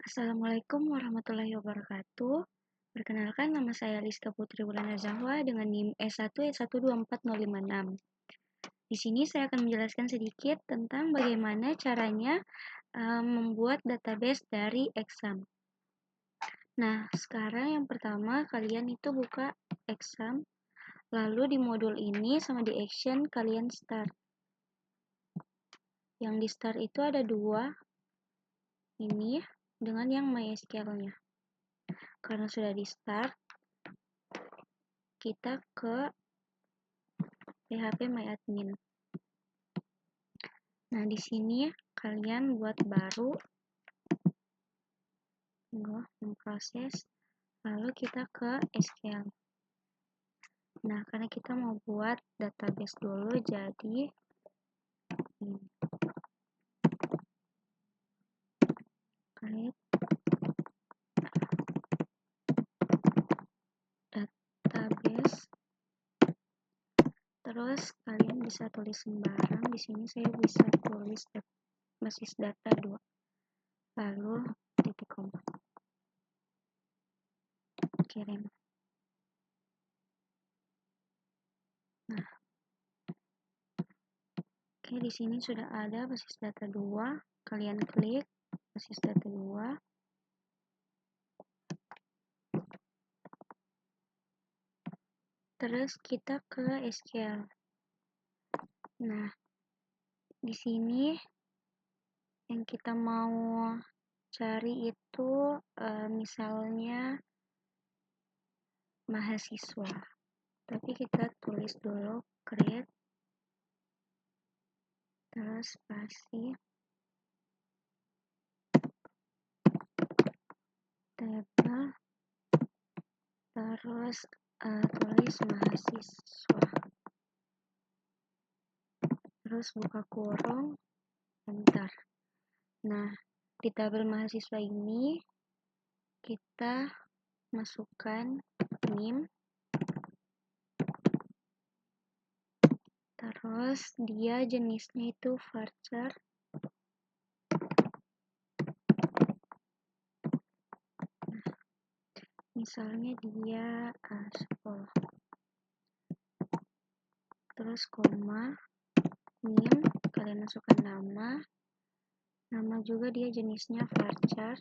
Assalamualaikum warahmatullahi wabarakatuh. Perkenalkan, nama saya Lista Putri Wulandar Zahwa dengan NIM S1S124056. Di sini saya akan menjelaskan sedikit tentang bagaimana caranya membuat database dari exam. Nah, sekarang yang pertama kalian itu buka exam, lalu di modul ini sama di action kalian start. Yang di start itu ada dua, ini dengan yang MySQL-nya. Karena sudah di start, kita ke PHP MyAdmin. Nah, di sini kalian buat baru, memproses, lalu kita ke SQL. Nah, karena kita mau buat database dulu, jadi ini. Klik database. Terus kalian bisa tulis sembarang. Di sini saya bisa tulis basis data 2. Lalu titik koma. Kirim. Nah, oke, di sini sudah ada basis data 2. Kalian klik basis data 2. Terus kita ke SQL. Nah, di sini yang kita mau cari itu misalnya mahasiswa. Tapi kita tulis dulu create, terus spasi, table, terus tulis mahasiswa. Terus buka kurung, enter. Nah, di tabel mahasiswa ini kita masukkan NIM, terus dia jenisnya itu varchar. Misalnya dia 10. Terus koma, NIM, kalian masukkan nama juga dia jenisnya varchar.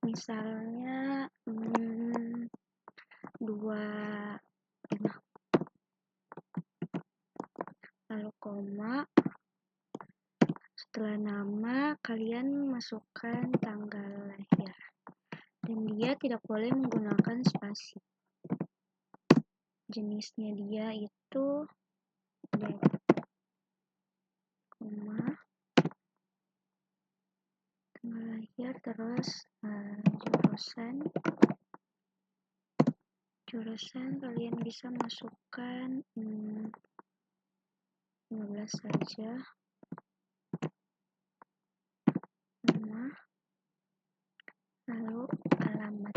Misalnya 25. Lalu koma, setelah nama kalian masukkan tanggal lahir, dan dia tidak boleh menggunakan spasi. Jenisnya dia itu date, koma, tanggal lahir, terus jurusan kalian bisa masukkan 15 saja, nama, lalu alamat.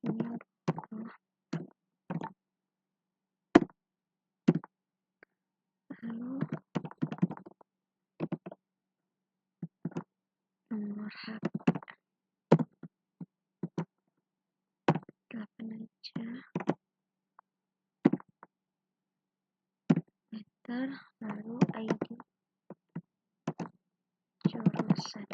Ini lalu nomor HP 8 aja, letter, lalu ID jurusan.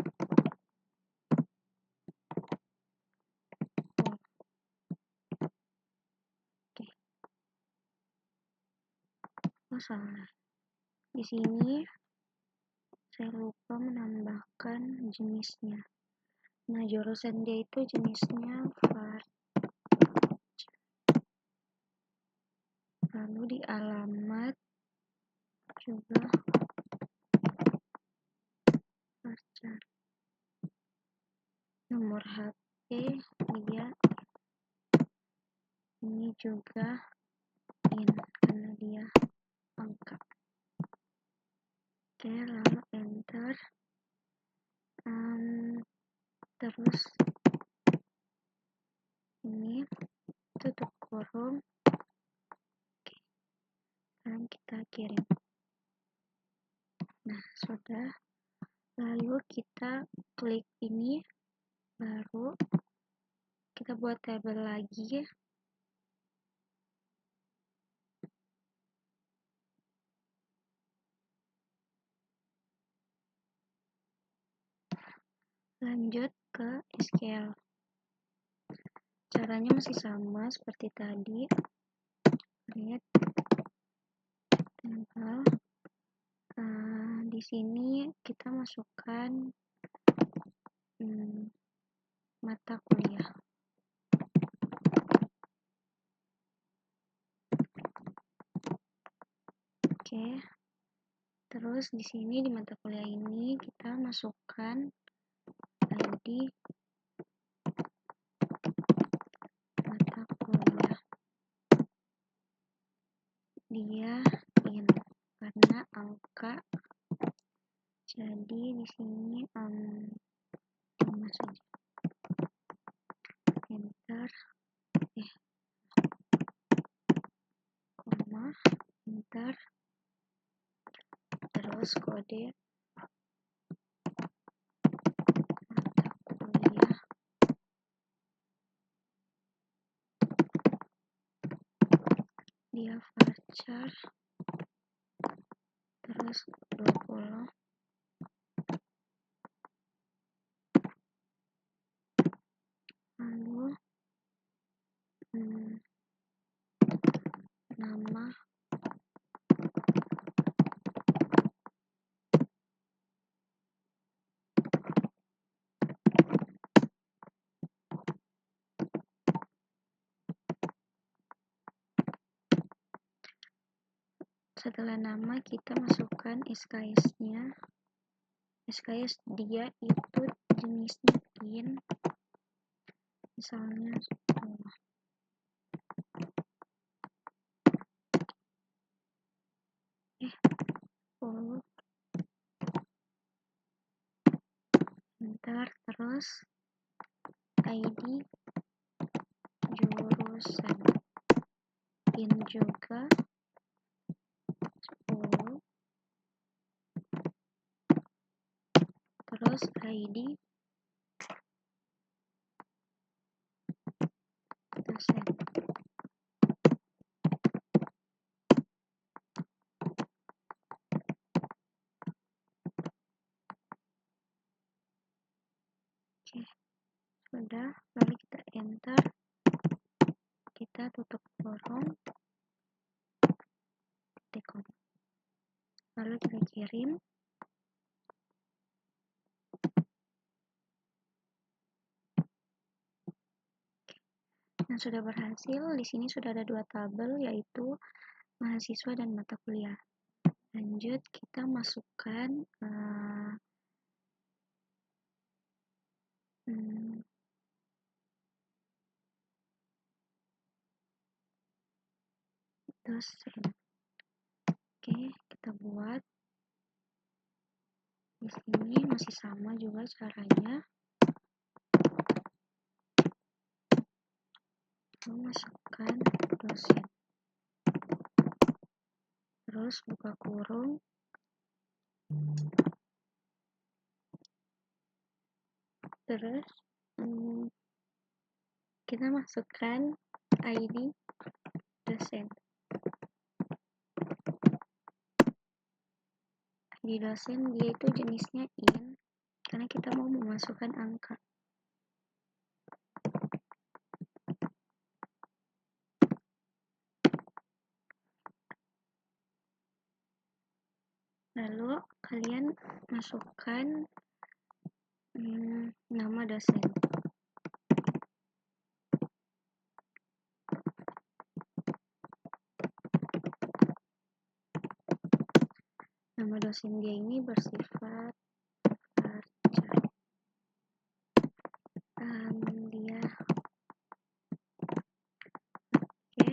Oke. Oh, salah. Di sini saya lupa menambahkan jenisnya. Nah, jurusan dia itu jenisnya varchar. Lalu di alamat juga varchar. Nomor HP dia ini juga karena dia angka. Oke, lalu enter. Terus ini tutup kurung. Oke, sekarang kita kirim. Nah, sudah. Lalu kita klik ini, baru kita buat tabel lagi. Lanjut ke SQL. Caranya masih sama seperti tadi. Create table. Di sini kita masukkan mata kuliah. Oke. Terus di sini di mata kuliah ini kita masukkan ID mata kuliah. Dia in karena angka. Jadi di sini 5 saja. Enter. Koma. Enter. Terus kode mata kuliah. Dia varchar. Terus 20. Lalu nama setelah nama kita masukkan SKS-nya. SKS dia itu jenisnya in, misalnya 10. Enter. Terus ID jurusan in juga 10. Terus ID dosen. Oke, sudah. Lalu kita enter, kita tutup kurung, dekon. Lalu kita kirim. Nah, sudah berhasil. Di sini sudah ada 2 tabel, yaitu mahasiswa dan mata kuliah. Lanjut, kita masukkan dosen. Oke, kita buat. Di sini masih sama juga caranya. Masukkan dosen. Terus buka kurung. Terus kita masukkan ID dosen. ID dosen dia itu jenisnya in karena kita mau memasukkan angka. Lalu kalian masukkan nama dosen. Nama dosen dia ini bersifat varchar. Dia oke.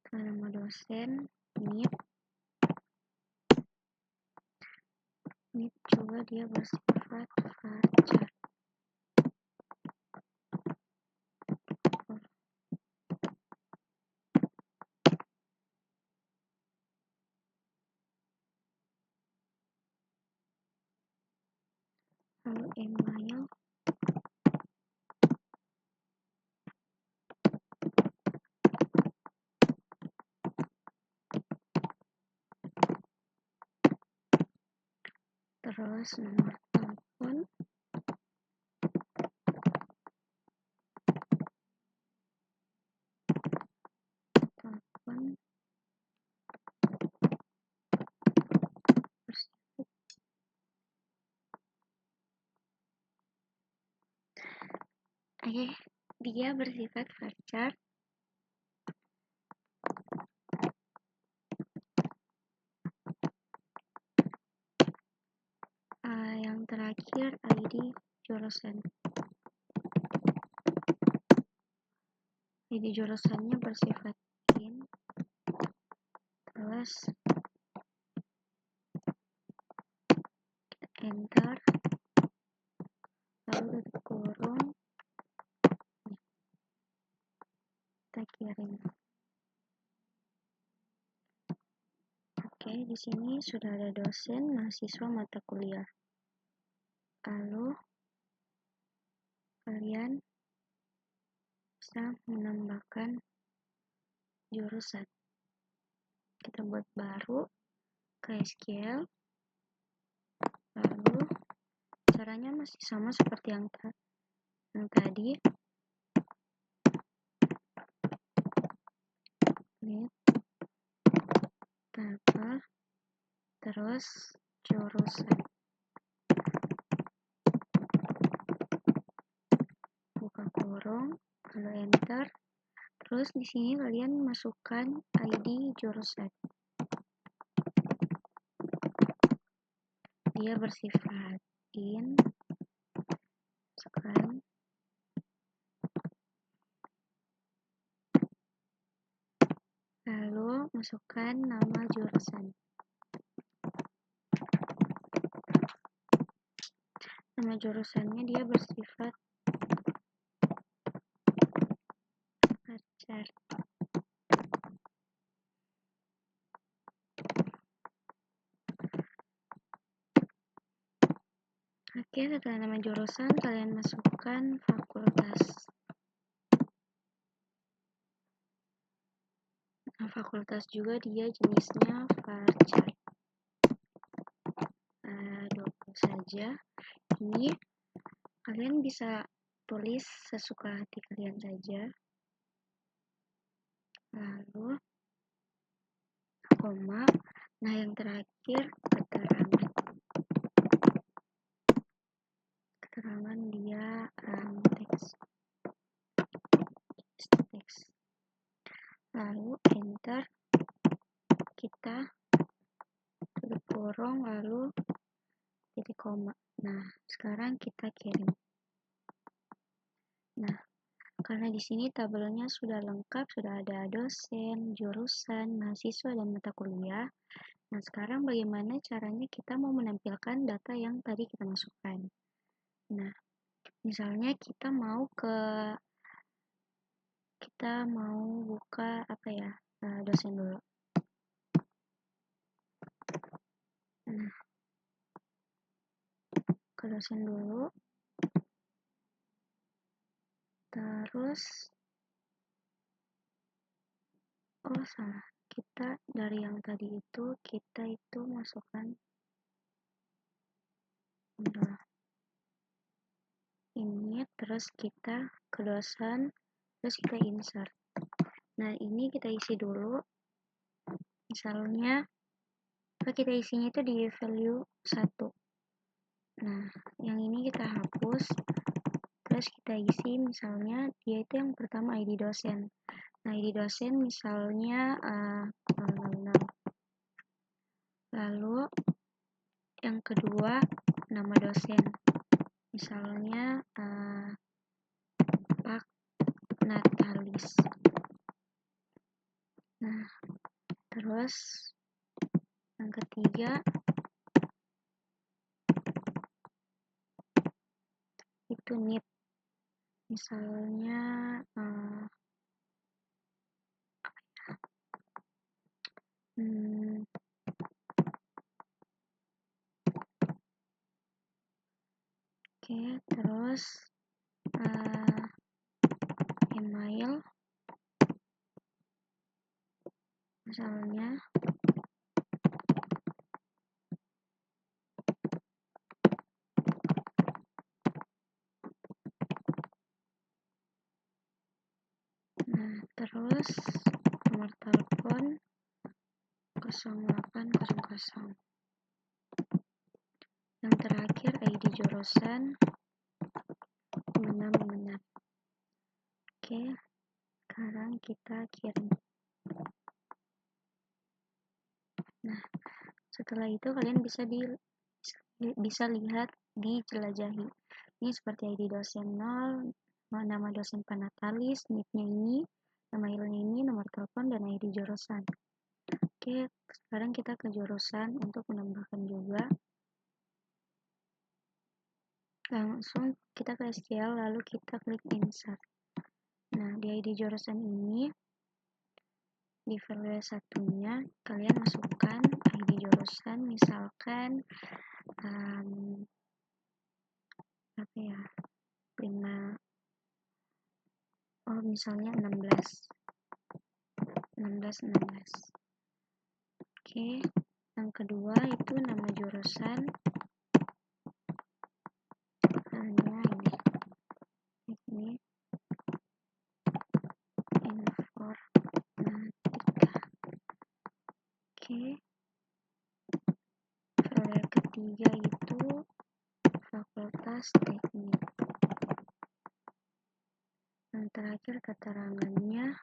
Nama dosen NIP juga dia bersifat varchar. lalu email, terus nomor telepon, Oke, dia bersifat varchar. Yang terakhir ID jurusan. ID jurusannya bersifat int, terus enter, lalu tutup kurung, kita kirim. Oke, di sini sudah ada dosen, mahasiswa, mata kuliah. Lalu kalian bisa menambahkan jurusan. Kita buat baru ke SQL. Lalu caranya masih sama seperti yang tadi. Lihat tabel, terus jurusan. Buka kurung, lalu enter. Terus di sini kalian masukkan ID jurusan. Dia bersifat int, masukkan. Lalu masukkan nama jurusan. Nama jurusannya dia bersifat varchar. Oke, setelah nama jurusan, kalian masukkan fakultas. Nah, fakultas juga dia jenisnya varchar. Double saja. Ini kalian bisa tulis sesuka hati kalian saja. Lalu koma. Nah, yang terakhir keterangan. Keterangan dia teks. Lalu enter. Kita tutup kurung, lalu titik koma. Nah, sekarang kita kirim. Nah, karena di sini tabelnya sudah lengkap, sudah ada dosen, jurusan, mahasiswa, dan mata kuliah. Nah, sekarang bagaimana caranya kita mau menampilkan data yang tadi kita masukkan. Nah, misalnya kita mau buka dosen dulu. Nah, ke dosen dulu. Terus salah. Kita dari yang tadi itu masukkan ini, terus kita ke dosen, terus kita insert. Nah, ini kita isi dulu. Misalnya kita isinya itu di value 1. Nah, yang ini kita hapus. Terus kita isi misalnya dia itu yang pertama ID dosen. Nah, ID dosen misalnya 006. Lalu yang kedua nama dosen. Misalnya Pak Natalis. Nah, terus yang ketiga itu NIP. Misalnya 0800. Yang terakhir ID jurusan 5656. Oke, sekarang kita kirim. Nah, setelah itu kalian bisa lihat di jelajahi. Ini seperti ID dosen 0, nama dosen penatalis, nicknya ini, nama ilmunya ini, nomor telepon, dan ID jurusan. Oke, sekarang kita ke jurusan untuk menambahkan juga. Langsung kita ke SQL, lalu kita klik insert. Nah, di ID jurusan ini, di value satunya, kalian masukkan ID jurusan, misalkan apa ya, 5, misalnya 16. Oke, yang kedua itu nama jurusan, hanya ini informatika. Oke, value ketiga itu fakultas teknik. Yang terakhir keterangannya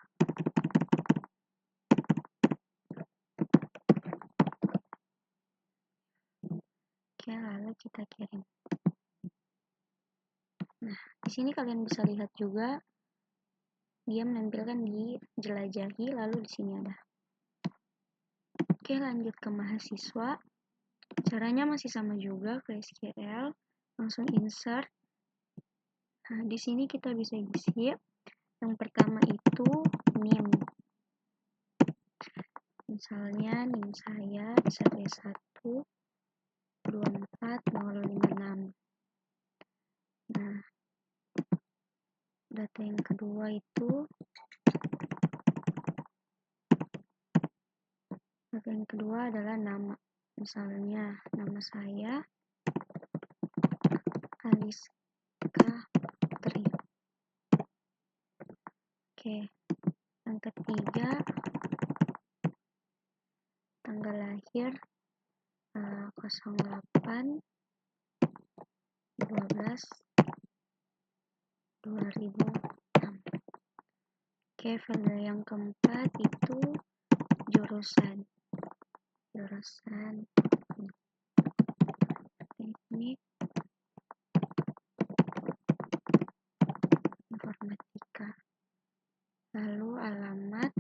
oke, lalu kita kirim. Nah, di sini kalian bisa lihat juga dia menampilkan di jelajahi, lalu di sini ada. Oke, lanjut ke mahasiswa. Caranya masih sama juga ke SQL, langsung insert. Nah, di sini kita bisa isi. Yang pertama itu NIM. Misalnya NIM saya 1S12456. Nah, data yang kedua adalah nama. Misalnya nama saya Aliska Putri. Oke, yang ketiga tanggal lahir 08 12 2006. Oke, value yang keempat itu jurusan teknik informatika. Lalu alamat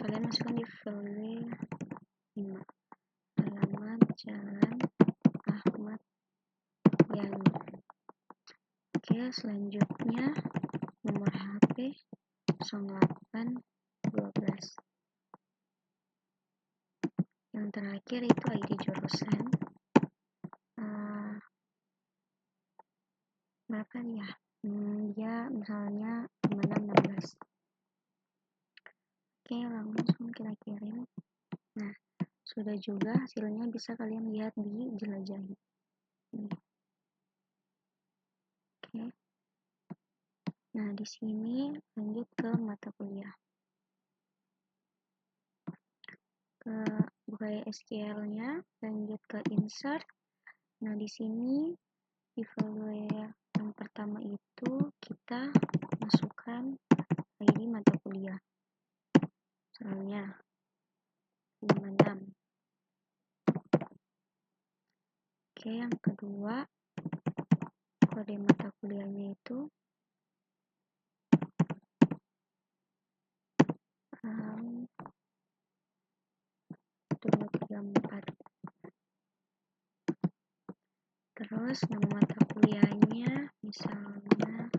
kalian masukkan di value 5. Alamat Jalan Ahmad Yani. Oke, selanjutnya nomor HP 0812. Yang terakhir itu ID jurusan. Berapa ya? Dia misalnya 5616. Oke, langsung kita kirim. Nah, sudah juga hasilnya bisa kalian lihat di jelajahi. Oke. Nah, di sini lanjut ke mata kuliah. Buka SQL-nya, lanjut ke insert. Nah, di sini di value yang pertama itu kita masukkan ID mata kuliah. Misalnya 56. Oke, yang kedua kode mata kuliahnya itu 234. Terus nama mata kuliahnya misalnya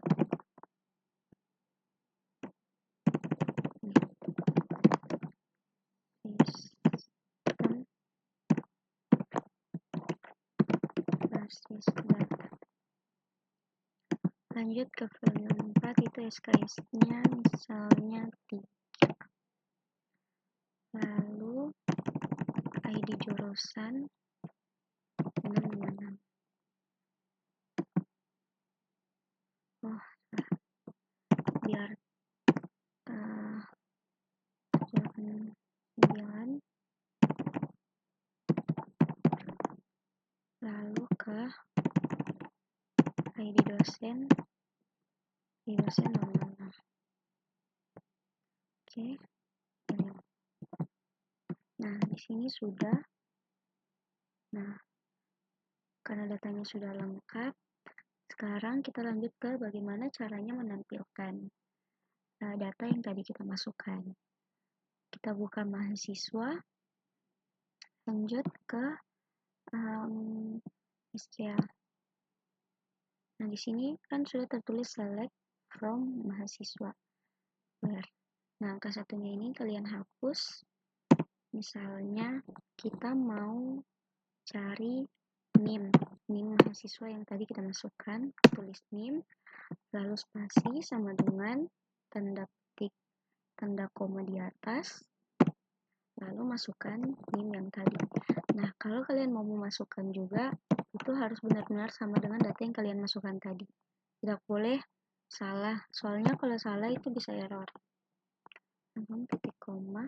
sistem basis data. Lanjut ke value 4 itu SKS-nya misalnya 3. Lalu ID jurusan 656. Biar 9. dosen 006. Oke. Nah, di sini sudah. Nah, karena datanya sudah lengkap, sekarang kita lanjut ke bagaimana caranya menampilkan data yang tadi kita masukkan. Kita buka mahasiswa, lanjut ke SQL. Nah, di sini kan sudah tertulis select from mahasiswa. Nah, angka satunya ini kalian hapus. Misalnya kita mau cari NIM mahasiswa yang tadi kita masukkan, tulis NIM, lalu spasi sama dengan tanda petik, tanda koma di atas, lalu masukkan NIM yang tadi. Nah, kalau kalian mau memasukkan juga, itu harus benar-benar sama dengan data yang kalian masukkan tadi. Tidak boleh salah, soalnya kalau salah itu bisa error. Titik koma.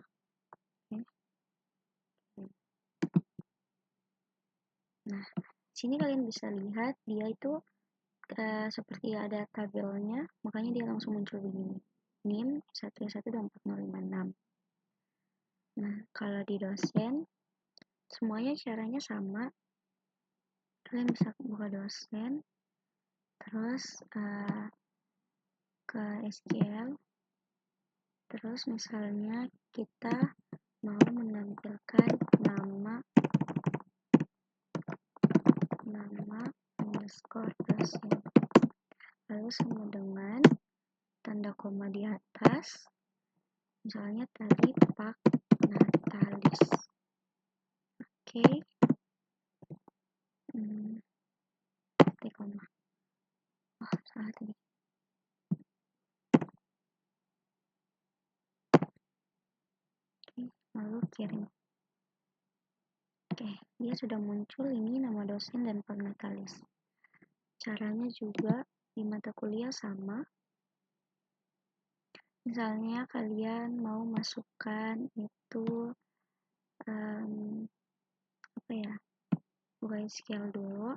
Nah, sini kalian bisa lihat dia itu seperti ada tabelnya, makanya dia langsung muncul begini. NIM 1124056. Nah, kalau di dosen, semuanya caranya sama. Kalian bisa buka dosen, terus ke SQL, terus misalnya kita mau menampilkan nama underscore dosen, lalu sama dengan tanda koma di atas, misalnya tadi Pak Natalis. Oke. Titik koma. Oh, salah tadi. Oke, lalu kirim. Oke, dia sudah muncul ini nama dosen dan Pak Natalis. Caranya juga di mata kuliah sama. Misalnya kalian mau masukkan itu buka SQL dulu.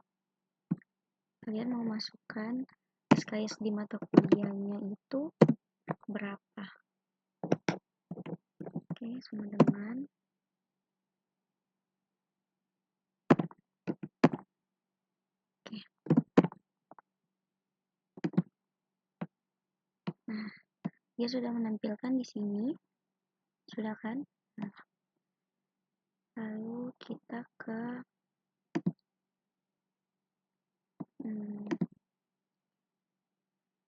Kalian mau masukkan SKS di mata kuliahnya itu berapa? Oke, sama dengan Nah, dia sudah menampilkan di sini. Sudah kan? Nah, lalu kita ke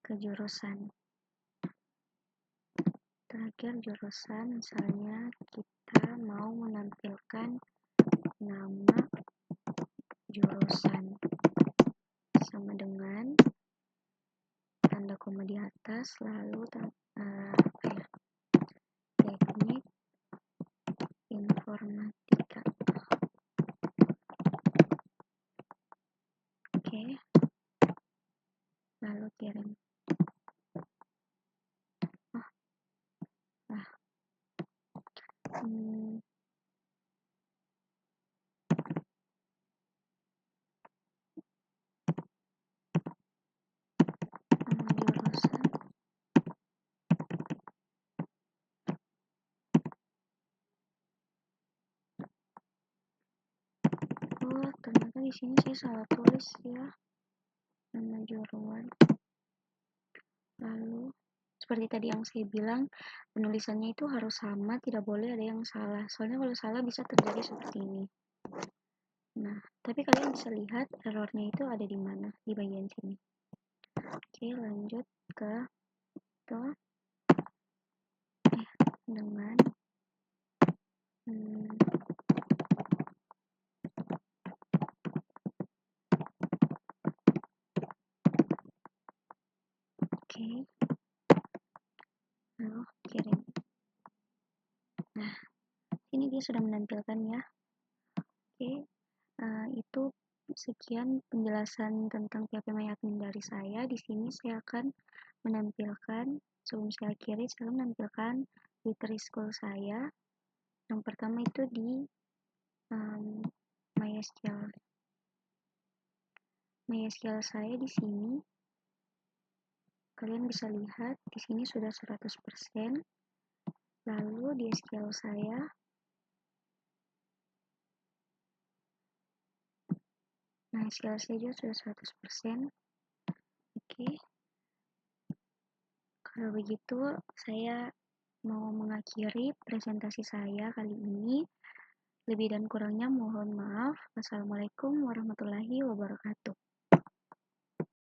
jurusan. Terakhir jurusan, misalnya kita mau menampilkan nama jurusan sama dengan tanda koma di atas, lalu teknik informatika. Oke, lalu kirim. Ternyata di sini saya salah tulis ya, nama juruan. Lalu seperti tadi yang saya bilang, penulisannya itu harus sama, tidak boleh ada yang salah. Soalnya kalau salah bisa terjadi seperti ini. Nah, tapi kalian bisa lihat errornya itu ada di mana, di bagian sini. Oke, lanjut ke itu dengan oke, lalu kirim. Nah, ini dia sudah menampilkan ya. Oke, itu sekian penjelasan tentang PHP MyAdmin dari saya. Di sini saya akan menampilkan, sebelum saya akhiri, saya menampilkan Literacy School saya. Yang pertama itu di MySQL. MySQL saya di sini Kalian bisa lihat di sini sudah 100%. Lalu di SQL saya, nah SQL saya juga sudah 100%. Oke, kalau begitu saya mau mengakhiri presentasi saya kali ini. Lebih dan kurangnya mohon maaf. Wassalamualaikum warahmatullahi wabarakatuh.